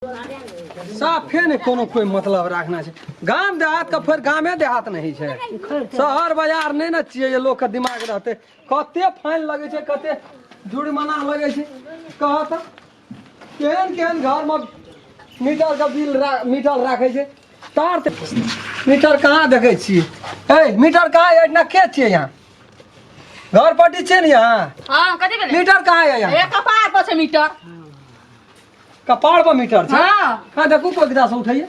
साफे ने कोनो कोई मतलब रखना है। गांव देहात का फिर गाँवे देहात नहीं है। शहर बाजार नहीं ना चाहिए लोग का दिमाग रहते। कते फाइन लगे छे, कते जुर्माना लगे छे। कहता केहन केहन घर में मीटर का बिल मीटर रखे छे। तार मीटर कहाँ देखे छी? ए मीटर कहाँ है? इतना के छे यहाँ? घर पट्टी छे न यहाँ? हां कथि भेले? मीटर कहाँ है यहाँ? एक कपार पर छे मीटर। कपाड़ पर मीटर छे? हां हां देखू कोई गिरा से उठाइए।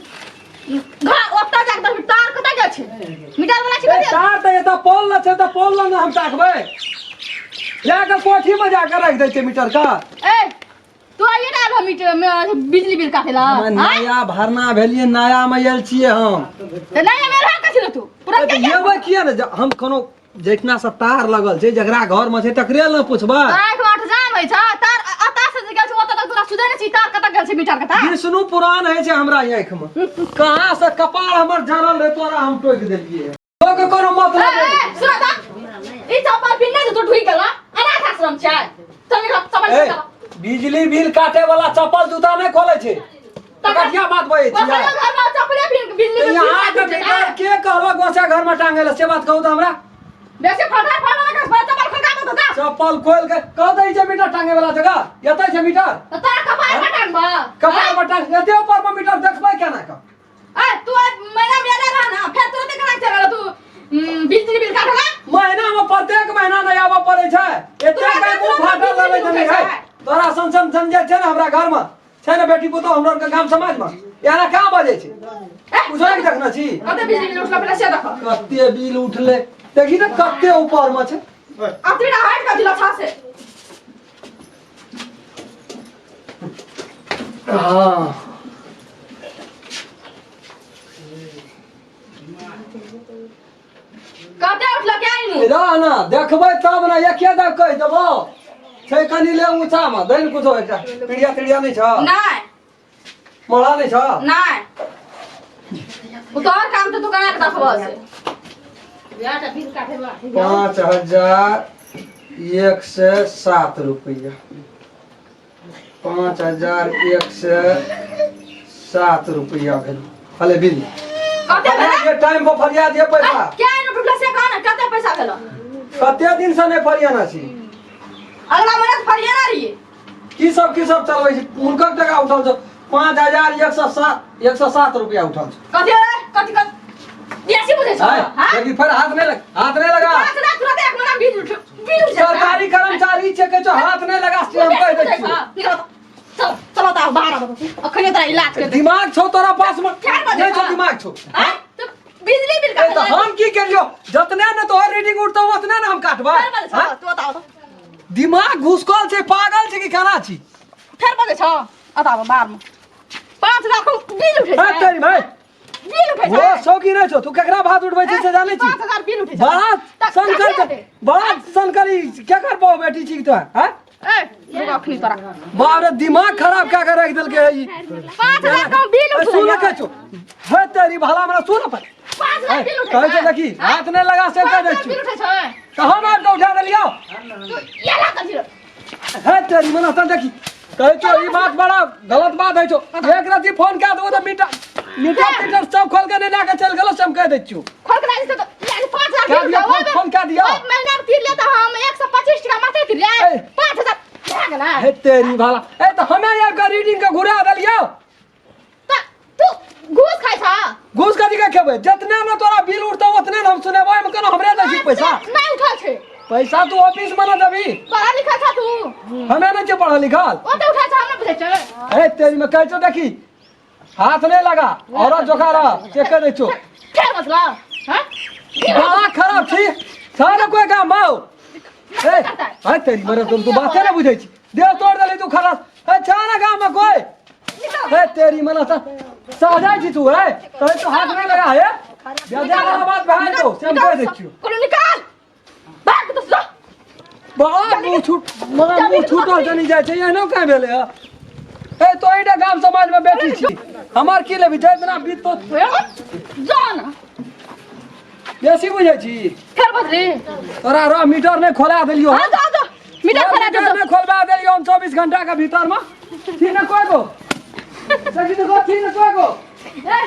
घर ओत्ता जाके तो तार कता जा छे? मीटर वाला छी कथि? तार तो एता पोल न छे, तो पोल न हम ताकबे। जाकर कोठी में जाकर रख दे छे मीटर का। ए तू आइए ना मीटर में बिजली बिल काटेला। नया भरना भेलिए, नया में आयल छिए हम। त नया में रह कथि तू? पूरा के येबे किया न हम कोनो जितना सा तार लगल छे जगरा घर में छे तकरे न पूछबा। आठ आठ जाम है छ तार अता से गेल छ ओता तक तोरा सुधे न छी तार कता गेल छ मीटर कता? विष्णु पुराण है छे हमरा आंख में। कहां से कपाड़ हमर जरल रे तोरा हम टोक देलिए। लोग कोनो मतलब ए सुन ता ई चप्पल पिन्ने तो ठुई गेला अनाथ आश्रम छै। चल समझ ए जा। बिजली बिल काटे वाला चप्पल जूता नहीं खोले छे। कटिया बात बहे छी। घर में चप्पल बिजली बिल यहाँ के मीटर के कहलो गोसा घर में टांगे ले से बात कहू त हमरा। बेसी फटा फटा के चप्पल खोल का बता। चप्पल खोल के कह दे छे मीटर टांगे वाला जगह एतै छे मीटर। तो तार कपार में टांगबा। कपार में टांग एते ऊपर में मीटर देखबै केना का? ए तू महीना में आला रह ना फिर तुरंत कना चला तू बिजली बिल काटला। महीना में प्रत्येक महीना नया आवा पड़े छे। एते का मुंह फाटल रहै नहीं है। तोरा संसन समझे छे ना हमरा घर में छे ना बेटी पुतो हमरा के गांव समाज में याना का बजे छे? कुछो नहीं देखना छी। कते बिजली बिल उठला पहले से देख। कते बिल उठले देखी ना कते ऊपर में छे। अतरी ना हाइट का दिला छा से। हां कते उठला के आइनु? रा ना देखबै तब ना एके दा कह देबो। छै कनी ले ऊंचा में दैन कुछो एकटा पीड़िया तिड़िया नहीं छ? नहीं मोड़ा नहीं छ? नहीं उतार काम तो दुकान के देखबो से। बेटा बिल काटे बा 5107 रुपया। 5107 रुपया भेल। हले बिल कते भेला? ये टाइम पर फरिया दिए पैसा। क्या आइनु उठला से कहना कते पैसा भेला? कते दिन से नहीं फरियाना छी। अगला महीना फरिया ना रही। की सब चलबै छी? उनकर टका उठल छ 5107 रुपया उठल छ। कथि बेसी बुझे छ? हां लेकिन फिर हाथ नहीं लगा। 5 लाख तुरंत एक महीना बिल उठ सरकारी कर्मचारी छे के जो हाथ नहीं लगा से हम कह दे छी। चलो ता 12 बजे अखने तोरा इलाज कर। दिमाग छौ तोरा पास में? नहीं छौ दिमाग छौ। हां तो बिजली बिल तो हम की करियो? जतने न तोहर रीडिंग उठतो उतने न हम काटबा। तू बताओ तो दिमाग घुसकल छे, पागल छे कि केना छी? फेर बजे छ अताब बार में 5 लाख बिल उठे हां तेरी भाई बिल उठे वो शौकी नहीं छो। तू केकरा भात उठबै छे से जाने छी? 5000 बिल उठे बड़ा संकरी क्या कर पाओ बेटी छी तो हां? ए रुक अखनी तोरा बाप रे दिमाग खराब क्या कर रख देल के ई। 5 लाख बिल उठे। सुन के छो है तेरी भला हमरा सुन पर 5 लाख बिल उठे। कह के देखी हाथ नहीं लगा से कह दे छी। बिल उठे छ कहां मार के उठा देलियो? ये ला कथि है तेरी मना त देखी कह तो ई बात बड़ा गलत बात है छो। एक राती फोन कर दो तो मीटर सब खोल के नहीं लाके चल गेलो सब कह दे छी। खोल के नहीं तो यानी 5 लाख क्या बिल दिया उठे। फोन क्या दिया? एक महीना में तीर ले तो हम 125 टका माथे तीर ले 5000 भाग ना। है तेरी भला ए तो हमें ये का रीडिंग का घुरा देलियो। तू घूस खाइ छ? घूस कथी का खेबै? जितने न तोरा बिल उठतो उतने न हम सुनेबै हम कनो हमरे दै छी पैसा। नहीं उठल छे पैसा तू ऑफिस में न देबी। पढ़ा लिखा छ तू? हमें न के पढ़ा लिखल। ओते उठा छ हम बुझे छ। ए तेरी में कह छो देखी हाथ नहीं लगा और जोखा रहा चेक कर दे छो। क्या मतलब? हां बड़ा खराब छी सारा कोई काम माओ। ए हां तेरी मरे तू बात ना बुझै छी। दे तोड़ देली तू खराब ए छाना काम में कोई ए तेरी मना सा साजा छी तू है तो हाथ नहीं लगा है। बेजा वाला बात भाई तो सेम कह दे छी। कोनो निकाल भाग तो सो बड़ा मुंह छूटो जनी जाय छै एहनो का भेले है। ए तो एटा गांव समाज में बैठी छी हमार की लेबी इतना बीत तो जान बेसी बुझै छी। फेर बदली तोरा रो मीटर नहीं खोला देलियो। हां जा मीटर खोला दे नहीं खोलवा देलियो हम 24 घंटा के भीतर में ठीक ना कोई को सखी तो गथी न कोको ए